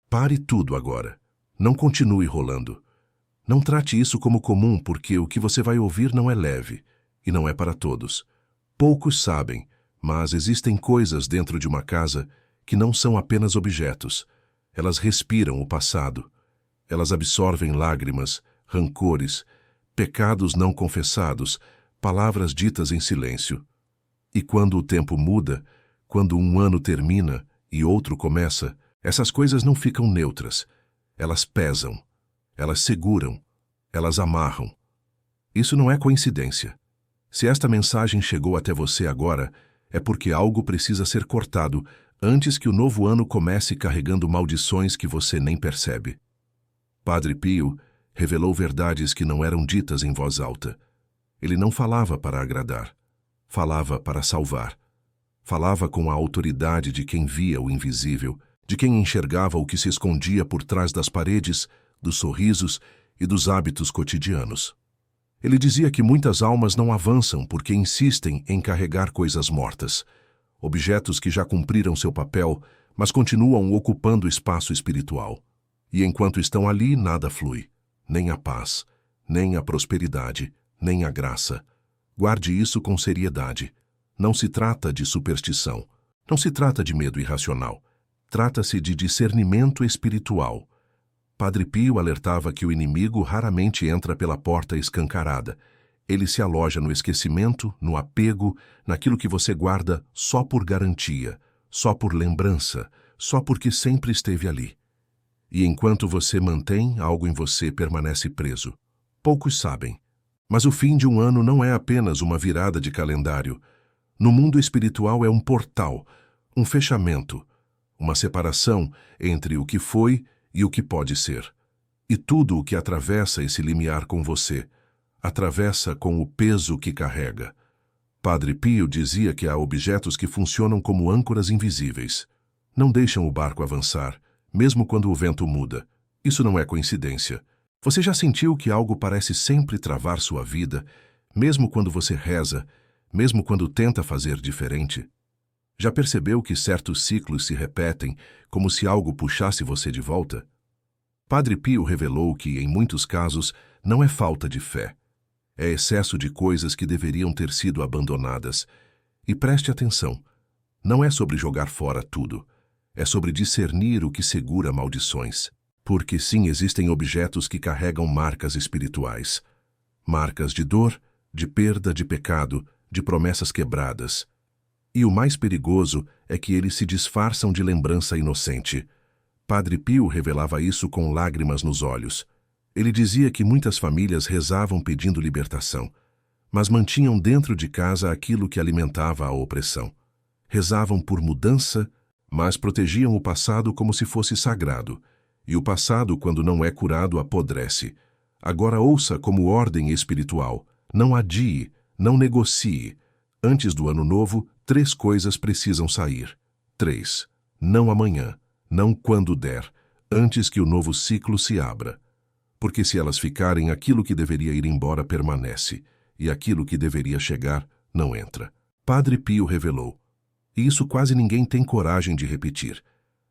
Pare tudo agora. Não continue rolando. Não trate isso como comum, porque o que você vai ouvir não é leve, e não é para todos. Poucos sabem, mas existem coisas dentro de uma casa que não são apenas objetos. Elas respiram o passado. Elas absorvem lágrimas, rancores, pecados não confessados, palavras ditas em silêncio. E quando o tempo muda, quando um ano termina e outro começa, essas coisas não ficam neutras. Elas pesam, elas seguram, elas amarram. Isso não é coincidência. Se esta mensagem chegou até você agora, é porque algo precisa ser cortado antes que o novo ano comece carregando maldições que você nem percebe. Padre Pio revelou verdades que não eram ditas em voz alta. Ele não falava para agradar, falava para salvar. Falava com a autoridade de quem via o invisível, de quem enxergava o que se escondia por trás das paredes, dos sorrisos e dos hábitos cotidianos. Ele dizia que muitas almas não avançam porque insistem em carregar coisas mortas, objetos que já cumpriram seu papel, mas continuam ocupando espaço espiritual. E enquanto estão ali, nada flui, nem a paz, nem a prosperidade, nem a graça. Guarde isso com seriedade. Não se trata de superstição, não se trata de medo irracional. Trata-se de discernimento espiritual. Padre Pio alertava que o inimigo raramente entra pela porta escancarada. Ele se aloja no esquecimento, no apego, naquilo que você guarda só por garantia, só por lembrança, só porque sempre esteve ali. E enquanto você mantém, algo em você permanece preso. Poucos sabem. Mas o fim de um ano não é apenas uma virada de calendário. No mundo espiritual é um portal, um fechamento, uma separação entre o que foi e o que pode ser. E tudo o que atravessa esse limiar com você, atravessa com o peso que carrega. Padre Pio dizia que há objetos que funcionam como âncoras invisíveis. Não deixam o barco avançar, mesmo quando o vento muda. Isso não é coincidência. Você já sentiu que algo parece sempre travar sua vida, mesmo quando você reza, mesmo quando tenta fazer diferente? Já percebeu que certos ciclos se repetem, como se algo puxasse você de volta? Padre Pio revelou que, em muitos casos, não é falta de fé. É excesso de coisas que deveriam ter sido abandonadas. E preste atenção, não é sobre jogar fora tudo. É sobre discernir o que segura maldições. Porque sim, existem objetos que carregam marcas espirituais. Marcas de dor, de perda, de pecado, de promessas quebradas. E o mais perigoso é que eles se disfarçam de lembrança inocente. Padre Pio revelava isso com lágrimas nos olhos. Ele dizia que muitas famílias rezavam pedindo libertação, mas mantinham dentro de casa aquilo que alimentava a opressão. Rezavam por mudança, mas protegiam o passado como se fosse sagrado. E o passado, quando não é curado, apodrece. Agora ouça como ordem espiritual. Não adie, não negocie. Antes do ano novo, 3 coisas precisam sair. 3. Não amanhã, não quando der, antes que o novo ciclo se abra. Porque se elas ficarem, aquilo que deveria ir embora permanece, e aquilo que deveria chegar não entra. Padre Pio revelou. E isso quase ninguém tem coragem de repetir.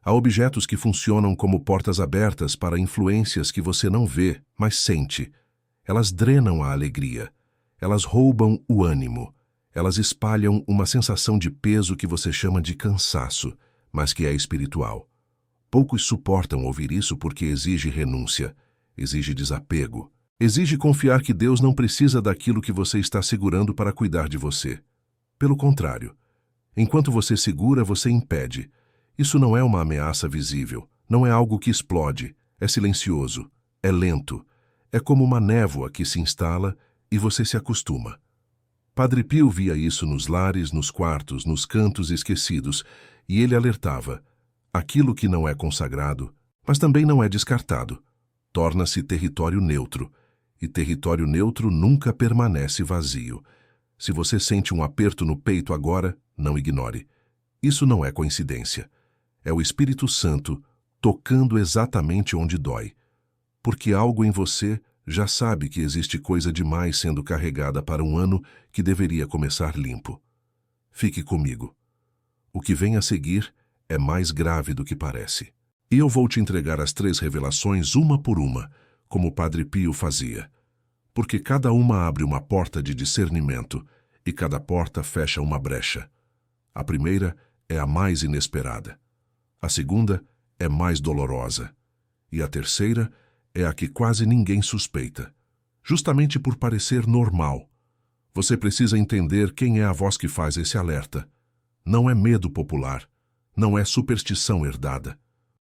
Há objetos que funcionam como portas abertas para influências que você não vê, mas sente. Elas drenam a alegria. Elas roubam o ânimo. Elas espalham uma sensação de peso que você chama de cansaço, mas que é espiritual. Poucos suportam ouvir isso porque exige renúncia, exige desapego, exige confiar que Deus não precisa daquilo que você está segurando para cuidar de você. Pelo contrário, enquanto você segura, você impede. Isso não é uma ameaça visível, não é algo que explode, é silencioso, é lento, é como uma névoa que se instala e você se acostuma. Padre Pio via isso nos lares, nos quartos, nos cantos esquecidos, e ele alertava: aquilo que não é consagrado, mas também não é descartado, torna-se território neutro, e território neutro nunca permanece vazio. Se você sente um aperto no peito agora, não ignore. Isso não é coincidência. É o Espírito Santo tocando exatamente onde dói. Porque algo em você já sabe que existe coisa demais sendo carregada para um ano que deveria começar limpo. Fique comigo. O que vem a seguir é mais grave do que parece. E eu vou te entregar as 3 revelações uma por uma, como o Padre Pio fazia. Porque cada uma abre uma porta de discernimento e cada porta fecha uma brecha. A primeira é a mais inesperada. A segunda é mais dolorosa. E a terceira é a que quase ninguém suspeita. Justamente por parecer normal. Você precisa entender quem é a voz que faz esse alerta. Não é medo popular. Não é superstição herdada.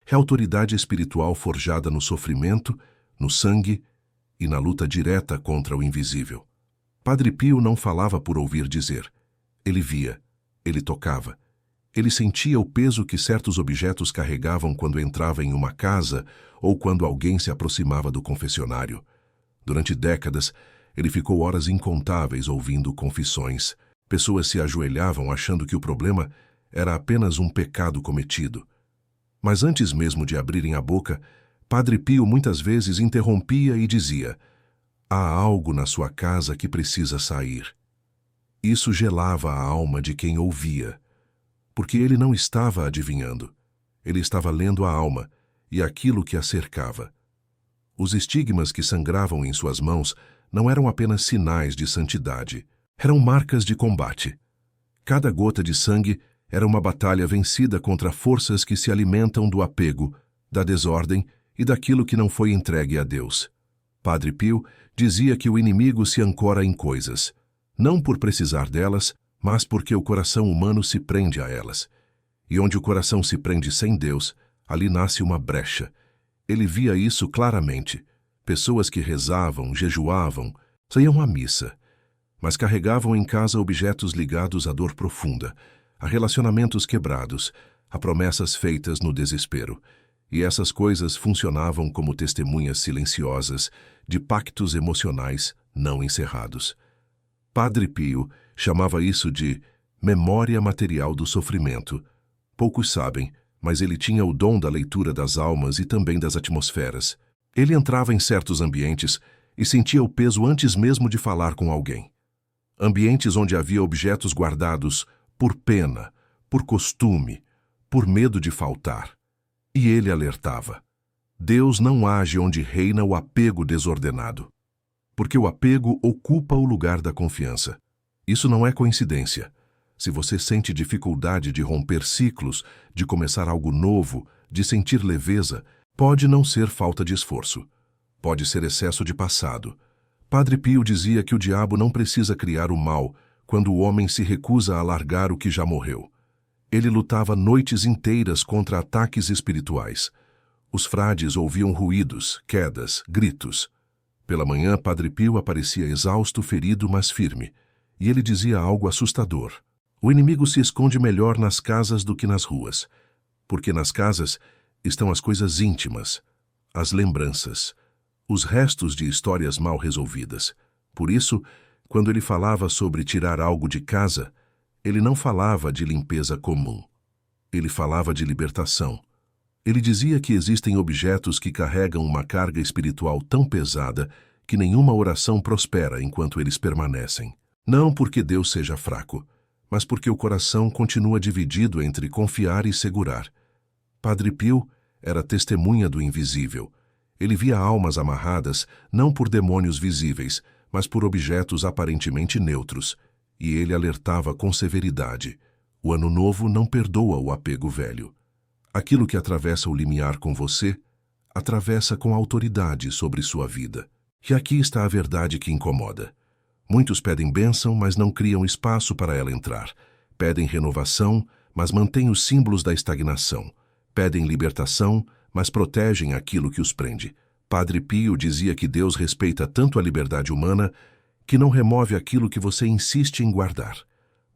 É autoridade espiritual forjada no sofrimento, no sangue e na luta direta contra o invisível. Padre Pio não falava por ouvir dizer. Ele via, ele tocava. Ele sentia o peso que certos objetos carregavam quando entrava em uma casa ou quando alguém se aproximava do confessionário. Durante décadas, ele ficou horas incontáveis ouvindo confissões. Pessoas se ajoelhavam achando que o problema era apenas um pecado cometido. Mas antes mesmo de abrirem a boca, Padre Pio muitas vezes interrompia e dizia: há algo na sua casa que precisa sair. Isso gelava a alma de quem ouvia, porque ele não estava adivinhando. Ele estava lendo a alma e aquilo que a cercava. Os estigmas que sangravam em suas mãos não eram apenas sinais de santidade, eram marcas de combate. Cada gota de sangue era uma batalha vencida contra forças que se alimentam do apego, da desordem e daquilo que não foi entregue a Deus. Padre Pio dizia que o inimigo se ancora em coisas, não por precisar delas, mas porque o coração humano se prende a elas. E onde o coração se prende sem Deus, ali nasce uma brecha. Ele via isso claramente. Pessoas que rezavam, jejuavam, iam à missa, mas carregavam em casa objetos ligados à dor profunda, a relacionamentos quebrados, a promessas feitas no desespero. E essas coisas funcionavam como testemunhas silenciosas de pactos emocionais não encerrados. Padre Pio chamava isso de memória material do sofrimento. Poucos sabem, mas ele tinha o dom da leitura das almas e também das atmosferas. Ele entrava em certos ambientes e sentia o peso antes mesmo de falar com alguém. Ambientes onde havia objetos guardados por pena, por costume, por medo de faltar. E ele alertava: Deus não age onde reina o apego desordenado, porque o apego ocupa o lugar da confiança. Isso não é coincidência. Se você sente dificuldade de romper ciclos, de começar algo novo, de sentir leveza, pode não ser falta de esforço. Pode ser excesso de passado. Padre Pio dizia que o diabo não precisa criar o mal quando o homem se recusa a largar o que já morreu. Ele lutava noites inteiras contra ataques espirituais. Os frades ouviam ruídos, quedas, gritos. Pela manhã, Padre Pio aparecia exausto, ferido, mas firme. E ele dizia algo assustador. O inimigo se esconde melhor nas casas do que nas ruas, porque nas casas estão as coisas íntimas, as lembranças, os restos de histórias mal resolvidas. Por isso, quando ele falava sobre tirar algo de casa, ele não falava de limpeza comum. Ele falava de libertação. Ele dizia que existem objetos que carregam uma carga espiritual tão pesada que nenhuma oração prospera enquanto eles permanecem. Não porque Deus seja fraco, mas porque o coração continua dividido entre confiar e segurar. Padre Pio era testemunha do invisível. Ele via almas amarradas não por demônios visíveis, mas por objetos aparentemente neutros. E ele alertava com severidade: o ano novo não perdoa o apego velho. Aquilo que atravessa o limiar com você, atravessa com autoridade sobre sua vida. E aqui está a verdade que incomoda. Muitos pedem bênção, mas não criam espaço para ela entrar. Pedem renovação, mas mantêm os símbolos da estagnação. Pedem libertação, mas protegem aquilo que os prende. Padre Pio dizia que Deus respeita tanto a liberdade humana que não remove aquilo que você insiste em guardar.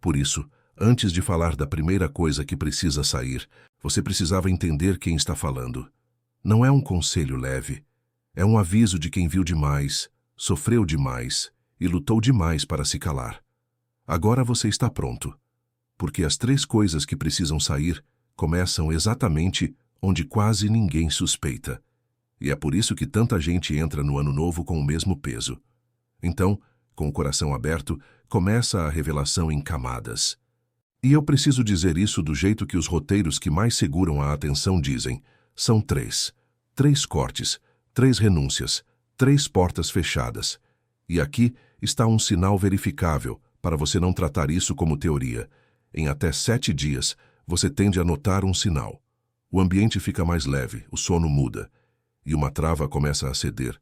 Por isso, antes de falar da primeira coisa que precisa sair, você precisava entender quem está falando. Não é um conselho leve. É um aviso de quem viu demais, sofreu demais e lutou demais para se calar. Agora você está pronto, porque as 3 coisas que precisam sair começam exatamente onde quase ninguém suspeita. E é por isso que tanta gente entra no ano novo com o mesmo peso. Então, com o coração aberto, começa a revelação em camadas. E eu preciso dizer isso do jeito que os roteiros que mais seguram a atenção dizem, São 3. 3 cortes, 3 renúncias, 3 portas fechadas. E aqui está um sinal verificável para você não tratar isso como teoria. Em até 7 dias, você tende a notar um sinal. O ambiente fica mais leve, o sono muda, e uma trava começa a ceder,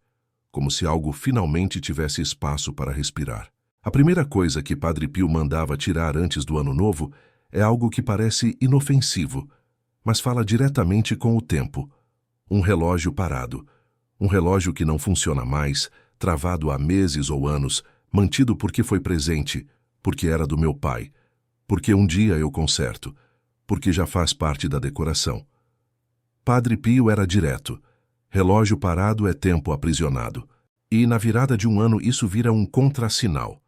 como se algo finalmente tivesse espaço para respirar. A primeira coisa que Padre Pio mandava tirar antes do Ano Novo é algo que parece inofensivo, mas fala diretamente com o tempo. Um relógio parado. Um relógio que não funciona mais, travado há meses ou anos, mantido porque foi presente, porque era do meu pai, porque um dia eu conserto, porque já faz parte da decoração. Padre Pio era direto. Relógio parado é tempo aprisionado. E na virada de um ano isso vira um contrassinal.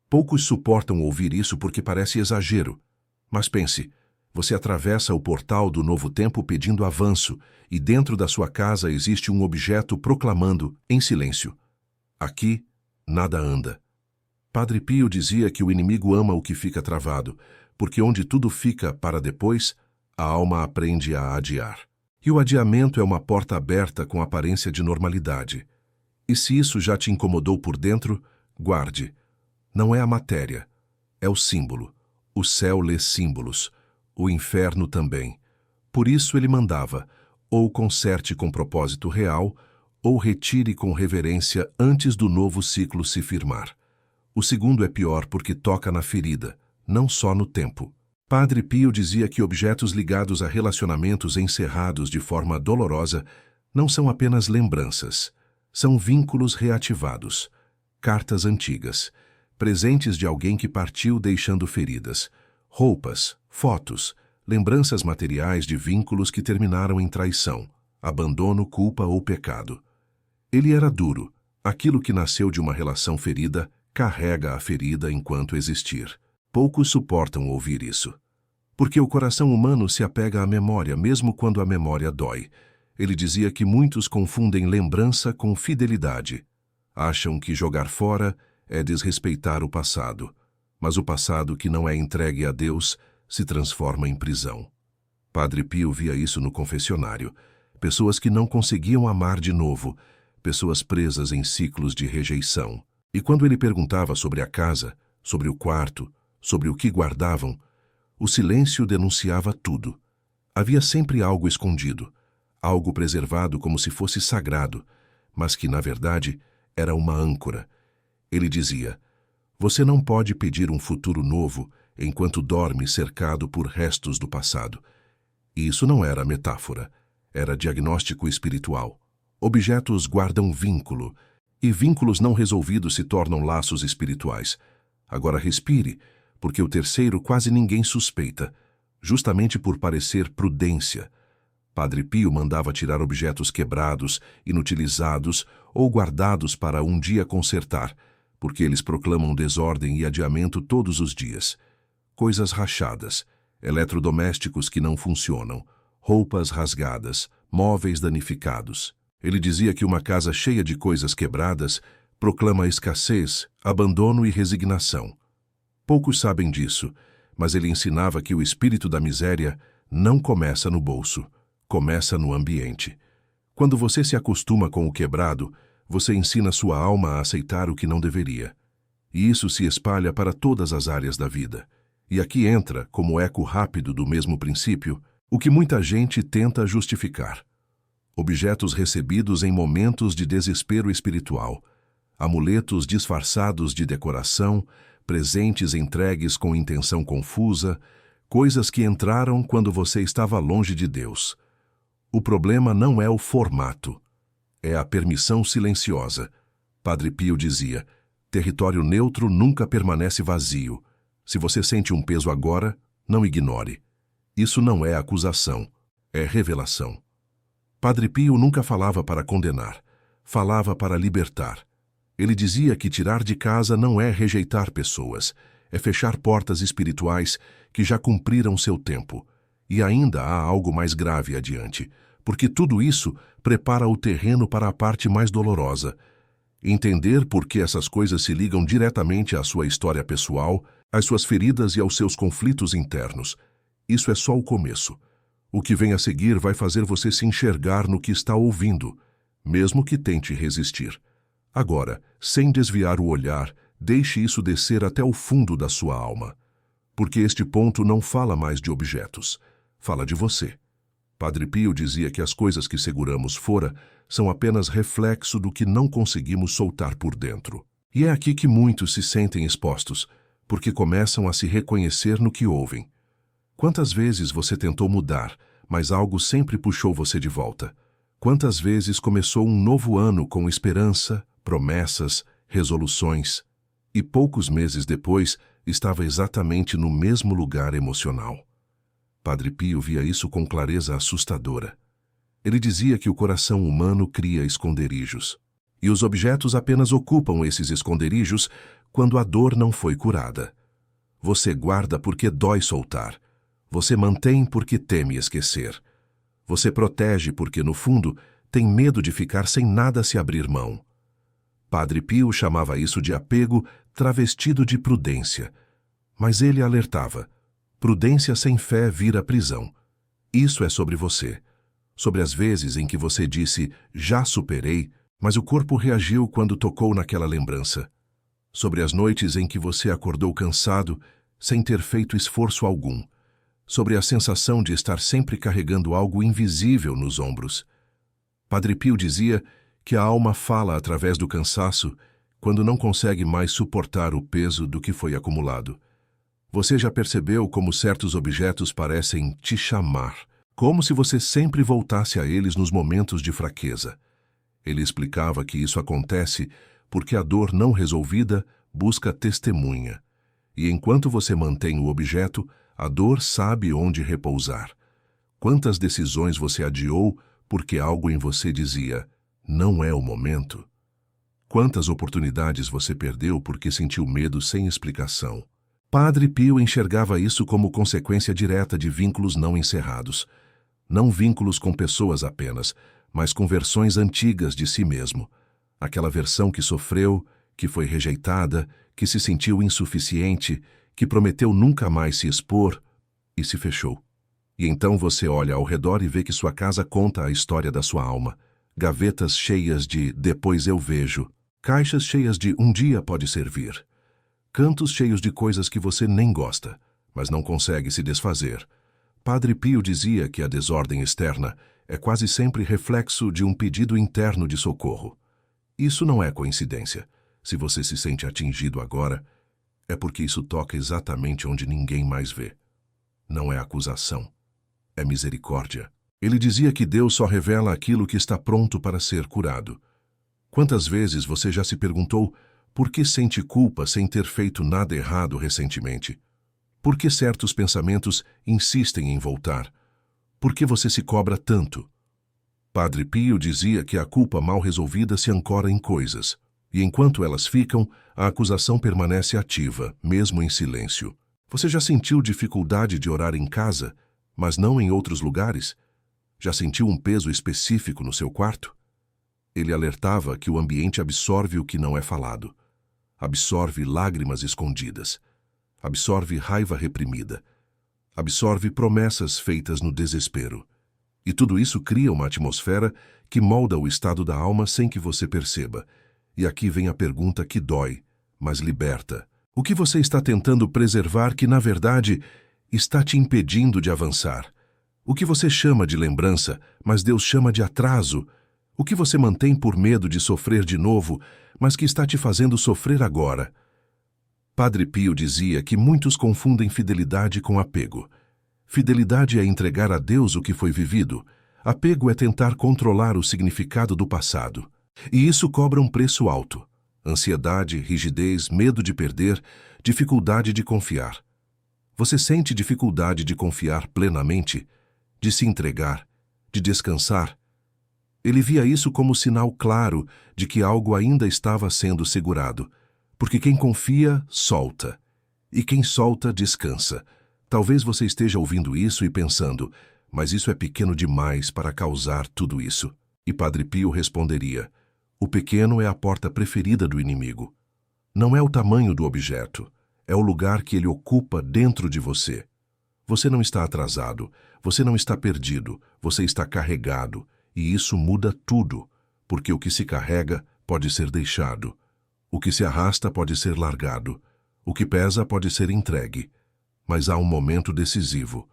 Poucos suportam ouvir isso porque parece exagero. Mas pense, você atravessa o portal do novo tempo pedindo avanço, e dentro da sua casa existe um objeto proclamando, em silêncio: aqui nada anda. Padre Pio dizia que o inimigo ama o que fica travado, porque onde tudo fica para depois, a alma aprende a adiar. E o adiamento é uma porta aberta com aparência de normalidade. E se isso já te incomodou por dentro, guarde. Não é a matéria, é o símbolo. O céu lê símbolos, o inferno também. Por isso ele mandava, ou conserte com propósito real, ou retire com reverência antes do novo ciclo se firmar. O segundo é pior porque toca na ferida, não só no tempo. Padre Pio dizia que objetos ligados a relacionamentos encerrados de forma dolorosa não são apenas lembranças, são vínculos reativados, cartas antigas, presentes de alguém que partiu deixando feridas, roupas, fotos, lembranças materiais de vínculos que terminaram em traição, abandono, culpa ou pecado. Ele era duro. Aquilo que nasceu de uma relação ferida carrega a ferida enquanto existir. Poucos suportam ouvir isso. Porque o coração humano se apega à memória, mesmo quando a memória dói. Ele dizia que muitos confundem lembrança com fidelidade. Acham que jogar fora é desrespeitar o passado. Mas o passado que não é entregue a Deus se transforma em prisão. Padre Pio via isso no confessionário. Pessoas que não conseguiam amar de novo, pessoas presas em ciclos de rejeição. E quando ele perguntava sobre a casa, sobre o quarto, sobre o que guardavam, o silêncio denunciava tudo. Havia sempre algo escondido, algo preservado como se fosse sagrado, mas que, na verdade, era uma âncora. Ele dizia: você não pode pedir um futuro novo enquanto dorme cercado por restos do passado. E isso não era metáfora, era diagnóstico espiritual. Objetos guardam vínculo, e vínculos não resolvidos se tornam laços espirituais. Agora respire, porque o terceiro quase ninguém suspeita, justamente por parecer prudência. Padre Pio mandava tirar objetos quebrados, inutilizados ou guardados para um dia consertar, porque eles proclamam desordem e adiamento todos os dias. Coisas rachadas, eletrodomésticos que não funcionam, roupas rasgadas, móveis danificados. Ele dizia que uma casa cheia de coisas quebradas proclama escassez, abandono e resignação. Poucos sabem disso, mas ele ensinava que o espírito da miséria não começa no bolso, começa no ambiente. Quando você se acostuma com o quebrado, você ensina sua alma a aceitar o que não deveria. E isso se espalha para todas as áreas da vida. E aqui entra, como eco rápido do mesmo princípio, o que muita gente tenta justificar. Objetos recebidos em momentos de desespero espiritual, amuletos disfarçados de decoração, presentes entregues com intenção confusa, coisas que entraram quando você estava longe de Deus. O problema não é o formato, é a permissão silenciosa. Padre Pio dizia: território neutro nunca permanece vazio. Se você sente um peso agora, não ignore. Isso não é acusação, é revelação. Padre Pio nunca falava para condenar, falava para libertar. Ele dizia que tirar de casa não é rejeitar pessoas, é fechar portas espirituais que já cumpriram seu tempo. E ainda há algo mais grave adiante, porque tudo isso prepara o terreno para a parte mais dolorosa. Entender por que essas coisas se ligam diretamente à sua história pessoal, às suas feridas e aos seus conflitos internos. Isso é só o começo. O que vem a seguir vai fazer você se enxergar no que está ouvindo, mesmo que tente resistir. Agora, sem desviar o olhar, deixe isso descer até o fundo da sua alma. Porque este ponto não fala mais de objetos, fala de você. Padre Pio dizia que as coisas que seguramos fora são apenas reflexo do que não conseguimos soltar por dentro. E é aqui que muitos se sentem expostos, porque começam a se reconhecer no que ouvem. Quantas vezes você tentou mudar, mas algo sempre puxou você de volta? Quantas vezes começou um novo ano com esperança, promessas, resoluções, e poucos meses depois estava exatamente no mesmo lugar emocional? Padre Pio via isso com clareza assustadora. Ele dizia que o coração humano cria esconderijos, e os objetos apenas ocupam esses esconderijos quando a dor não foi curada. Você guarda porque dói soltar. Você mantém porque teme esquecer. Você protege porque, no fundo, tem medo de ficar sem nada se abrir mão. Padre Pio chamava isso de apego travestido de prudência. Mas ele alertava: prudência sem fé vira prisão. Isso é sobre você. Sobre as vezes em que você disse, já superei, mas o corpo reagiu quando tocou naquela lembrança. Sobre as noites em que você acordou cansado, sem ter feito esforço algum. Sobre a sensação de estar sempre carregando algo invisível nos ombros. Padre Pio dizia que a alma fala através do cansaço quando não consegue mais suportar o peso do que foi acumulado. Você já percebeu como certos objetos parecem te chamar, como se você sempre voltasse a eles nos momentos de fraqueza? Ele explicava que isso acontece porque a dor não resolvida busca testemunha. E enquanto você mantém o objeto, a dor sabe onde repousar. Quantas decisões você adiou porque algo em você dizia, não é o momento? Quantas oportunidades você perdeu porque sentiu medo sem explicação? Padre Pio enxergava isso como consequência direta de vínculos não encerrados. Não vínculos com pessoas apenas, mas com versões antigas de si mesmo. Aquela versão que sofreu, que foi rejeitada, que se sentiu insuficiente, que prometeu nunca mais se expor e se fechou. E então você olha ao redor e vê que sua casa conta a história da sua alma. Gavetas cheias de depois eu vejo, caixas cheias de um dia pode servir, cantos cheios de coisas que você nem gosta, mas não consegue se desfazer. Padre Pio dizia que a desordem externa é quase sempre reflexo de um pedido interno de socorro. Isso não é coincidência. Se você se sente atingido agora, é porque isso toca exatamente onde ninguém mais vê. Não é acusação, é misericórdia. Ele dizia que Deus só revela aquilo que está pronto para ser curado. Quantas vezes você já se perguntou por que sente culpa sem ter feito nada errado recentemente? Por que certos pensamentos insistem em voltar? Por que você se cobra tanto? Padre Pio dizia que a culpa mal resolvida se ancora em coisas, e enquanto elas ficam, a acusação permanece ativa, mesmo em silêncio. Você já sentiu dificuldade de orar em casa, mas não em outros lugares? Já sentiu um peso específico no seu quarto? Ele alertava que o ambiente absorve o que não é falado. Absorve lágrimas escondidas. Absorve raiva reprimida. Absorve promessas feitas no desespero. E tudo isso cria uma atmosfera que molda o estado da alma sem que você perceba. E aqui vem a pergunta que dói, mas liberta. O que você está tentando preservar que, na verdade, está te impedindo de avançar? O que você chama de lembrança, mas Deus chama de atraso? O que você mantém por medo de sofrer de novo, mas que está te fazendo sofrer agora? Padre Pio dizia que muitos confundem fidelidade com apego. Fidelidade é entregar a Deus o que foi vivido. Apego é tentar controlar o significado do passado. E isso cobra um preço alto. Ansiedade, rigidez, medo de perder, dificuldade de confiar. Você sente dificuldade de confiar plenamente, de se entregar, de descansar? Ele via isso como sinal claro de que algo ainda estava sendo segurado, porque quem confia, solta, e quem solta, descansa. Talvez você esteja ouvindo isso e pensando, mas isso é pequeno demais para causar tudo isso. E Padre Pio responderia, o pequeno é a porta preferida do inimigo. Não é o tamanho do objeto, é o lugar que ele ocupa dentro de você. Você não está atrasado, você não está perdido, você está carregado, e isso muda tudo, porque o que se carrega pode ser deixado, o que se arrasta pode ser largado, o que pesa pode ser entregue. Mas há um momento decisivo,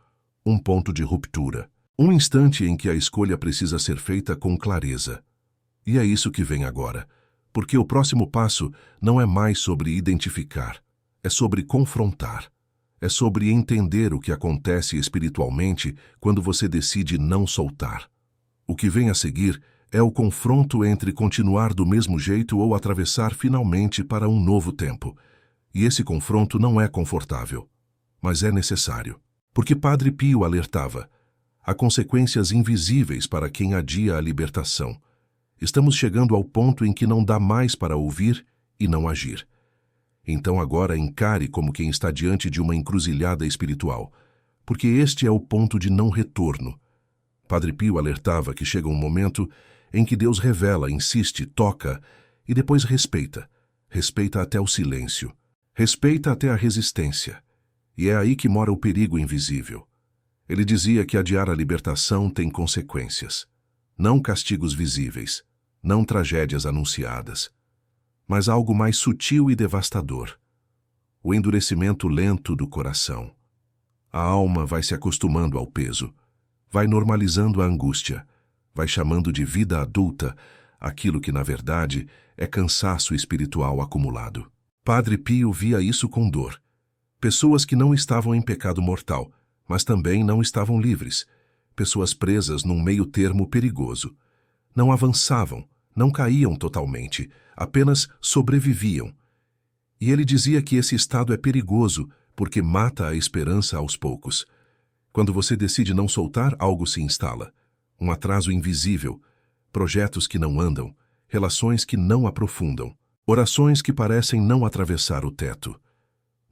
um ponto de ruptura, um instante em que a escolha precisa ser feita com clareza. E é isso que vem agora, porque o próximo passo não é mais sobre identificar, é sobre confrontar. É sobre entender o que acontece espiritualmente quando você decide não soltar. O que vem a seguir é o confronto entre continuar do mesmo jeito ou atravessar finalmente para um novo tempo. E esse confronto não é confortável, mas é necessário. Porque Padre Pio alertava: há consequências invisíveis para quem adia a libertação. Estamos chegando ao ponto em que não dá mais para ouvir e não agir. Então agora encare como quem está diante de uma encruzilhada espiritual, porque este é o ponto de não retorno. Padre Pio alertava que chega um momento em que Deus revela, insiste, toca e depois respeita. Respeita até o silêncio. Respeita até a resistência. E é aí que mora o perigo invisível. Ele dizia que adiar a libertação tem consequências. Não castigos visíveis, não tragédias anunciadas, mas algo mais sutil e devastador: o endurecimento lento do coração. A alma vai se acostumando ao peso, vai normalizando a angústia, vai chamando de vida adulta aquilo que, na verdade, é cansaço espiritual acumulado. Padre Pio via isso com dor. Pessoas que não estavam em pecado mortal, mas também não estavam livres. Pessoas presas num meio-termo perigoso. Não avançavam, não caíam totalmente, apenas sobreviviam. E ele dizia que esse estado é perigoso porque mata a esperança aos poucos. Quando você decide não soltar, algo se instala. Um atraso invisível, projetos que não andam, relações que não aprofundam, orações que parecem não atravessar o teto.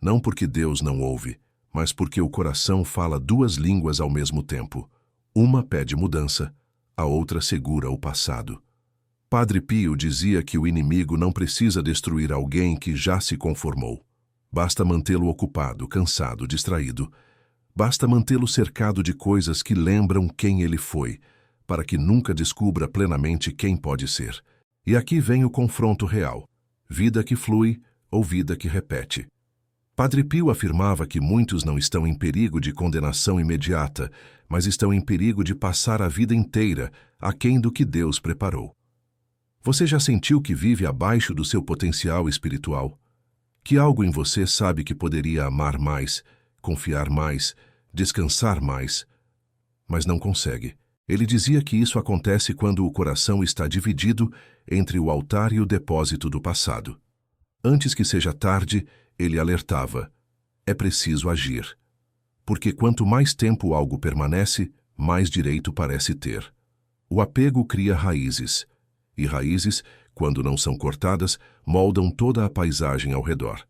Não porque Deus não ouve, mas porque o coração fala duas línguas ao mesmo tempo. Uma pede mudança, a outra segura o passado. Padre Pio dizia que o inimigo não precisa destruir alguém que já se conformou. Basta mantê-lo ocupado, cansado, distraído. Basta mantê-lo cercado de coisas que lembram quem ele foi, para que nunca descubra plenamente quem pode ser. E aqui vem o confronto real: vida que flui ou vida que repete. Padre Pio afirmava que muitos não estão em perigo de condenação imediata, mas estão em perigo de passar a vida inteira aquém do que Deus preparou. Você já sentiu que vive abaixo do seu potencial espiritual? Que algo em você sabe que poderia amar mais, confiar mais, descansar mais, mas não consegue. Ele dizia que isso acontece quando o coração está dividido entre o altar e o depósito do passado. Antes que seja tarde, ele alertava: é preciso agir. Porque quanto mais tempo algo permanece, mais direito parece ter. O apego cria raízes, e raízes, quando não são cortadas, moldam toda a paisagem ao redor.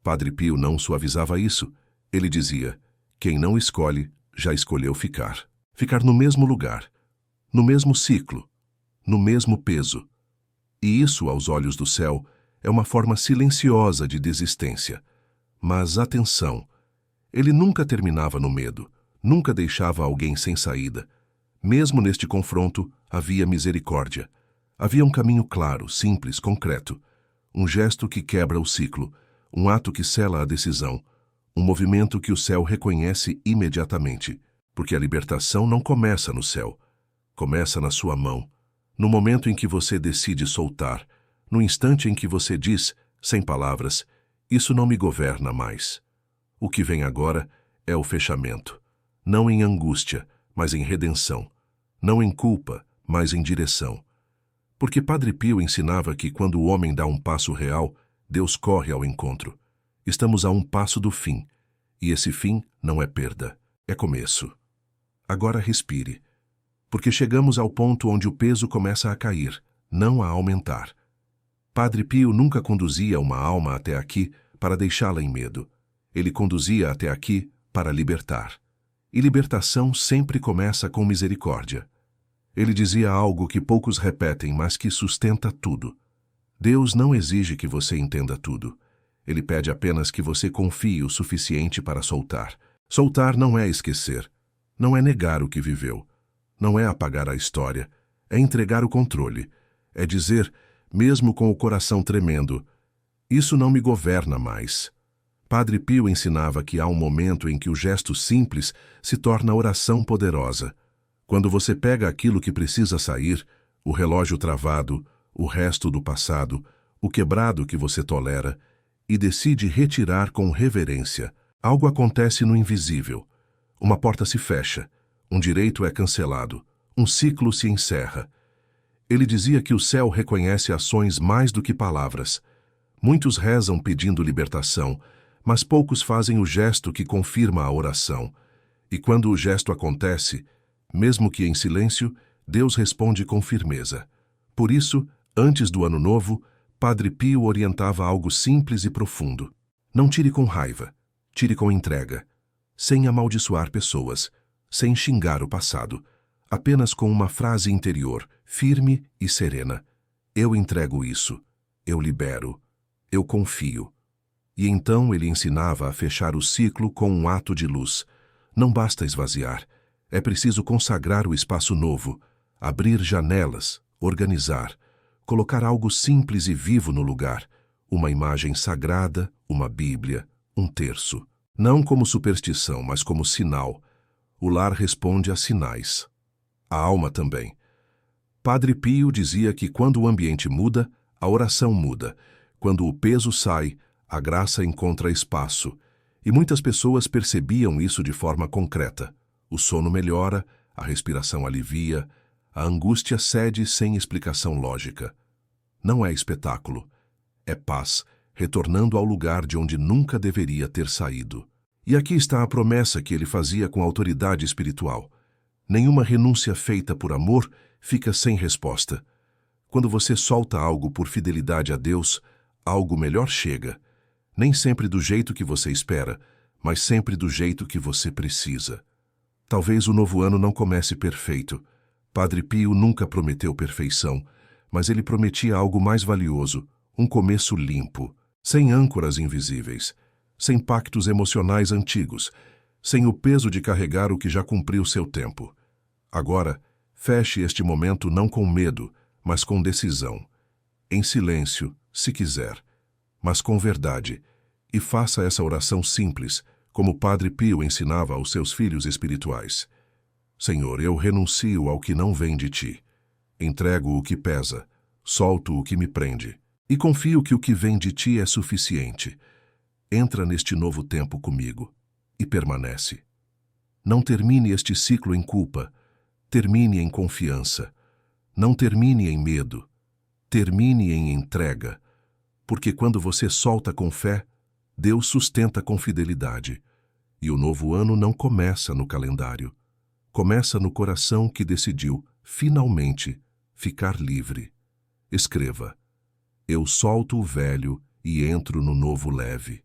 Padre Pio não suavizava isso. Ele dizia: quem não escolhe, já escolheu ficar. Ficar no mesmo lugar, no mesmo ciclo, no mesmo peso. E isso, aos olhos do céu, é uma forma silenciosa de desistência. Mas atenção, ele nunca terminava no medo, nunca deixava alguém sem saída. Mesmo neste confronto, havia misericórdia. Havia um caminho claro, simples, concreto. Um gesto que quebra o ciclo, um ato que sela a decisão, um movimento que o céu reconhece imediatamente. Porque a libertação não começa no céu, começa na sua mão, no momento em que você decide soltar, no instante em que você diz, sem palavras: isso não me governa mais. O que vem agora é o fechamento, não em angústia, mas em redenção, não em culpa, mas em direção. Porque Padre Pio ensinava que quando o homem dá um passo real, Deus corre ao encontro. Estamos a um passo do fim, e esse fim não é perda, é começo. Agora respire, porque chegamos ao ponto onde o peso começa a cair, não a aumentar. Padre Pio nunca conduzia uma alma até aqui para deixá-la em medo. Ele conduzia até aqui para libertar. E libertação sempre começa com misericórdia. Ele dizia algo que poucos repetem, mas que sustenta tudo. Deus não exige que você entenda tudo. Ele pede apenas que você confie o suficiente para soltar. Soltar não é esquecer, não é negar o que viveu, não é apagar a história, é entregar o controle, é dizer, mesmo com o coração tremendo, isso não me governa mais. Padre Pio ensinava que há um momento em que o gesto simples se torna oração poderosa. Quando você pega aquilo que precisa sair, o relógio travado, o resto do passado, o quebrado que você tolera, e decide retirar com reverência, algo acontece no invisível. Uma porta se fecha, um direito é cancelado, um ciclo se encerra. Ele dizia que o céu reconhece ações mais do que palavras. Muitos rezam pedindo libertação, mas poucos fazem o gesto que confirma a oração. E quando o gesto acontece, mesmo que em silêncio, Deus responde com firmeza. Por isso, antes do Ano Novo, Padre Pio orientava algo simples e profundo. Não tire com raiva, tire com entrega, sem amaldiçoar pessoas, sem xingar o passado, apenas com uma frase interior, firme e serena. Eu entrego isso, eu libero, eu confio. E então ele ensinava a fechar o ciclo com um ato de luz. Não basta esvaziar, é preciso consagrar o espaço novo, abrir janelas, organizar, colocar algo simples e vivo no lugar, uma imagem sagrada, uma Bíblia, um terço. Não como superstição, mas como sinal. O lar responde a sinais. A alma também. Padre Pio dizia que quando o ambiente muda, a oração muda. Quando o peso sai, a graça encontra espaço. E muitas pessoas percebiam isso de forma concreta. O sono melhora, a respiração alivia, a angústia cede sem explicação lógica. Não é espetáculo. É paz, retornando ao lugar de onde nunca deveria ter saído. E aqui está a promessa que ele fazia com autoridade espiritual. Nenhuma renúncia feita por amor fica sem resposta. Quando você solta algo por fidelidade a Deus, algo melhor chega. Nem sempre do jeito que você espera, mas sempre do jeito que você precisa. Talvez o novo ano não comece perfeito. Padre Pio nunca prometeu perfeição, mas ele prometia algo mais valioso, um começo limpo, sem âncoras invisíveis, sem pactos emocionais antigos, sem o peso de carregar o que já cumpriu seu tempo. Agora, feche este momento não com medo, mas com decisão. Em silêncio, se quiser, mas com verdade, e faça essa oração simples, como Padre Pio ensinava aos seus filhos espirituais. Senhor, eu renuncio ao que não vem de ti. Entrego o que pesa, solto o que me prende, e confio que o que vem de ti é suficiente. Entra neste novo tempo comigo e permanece. Não termine este ciclo em culpa, termine em confiança. Não termine em medo, termine em entrega, porque quando você solta com fé, Deus sustenta com fidelidade. E o novo ano não começa no calendário. Começa no coração que decidiu, finalmente, ficar livre. Escreva: eu solto o velho e entro no novo leve.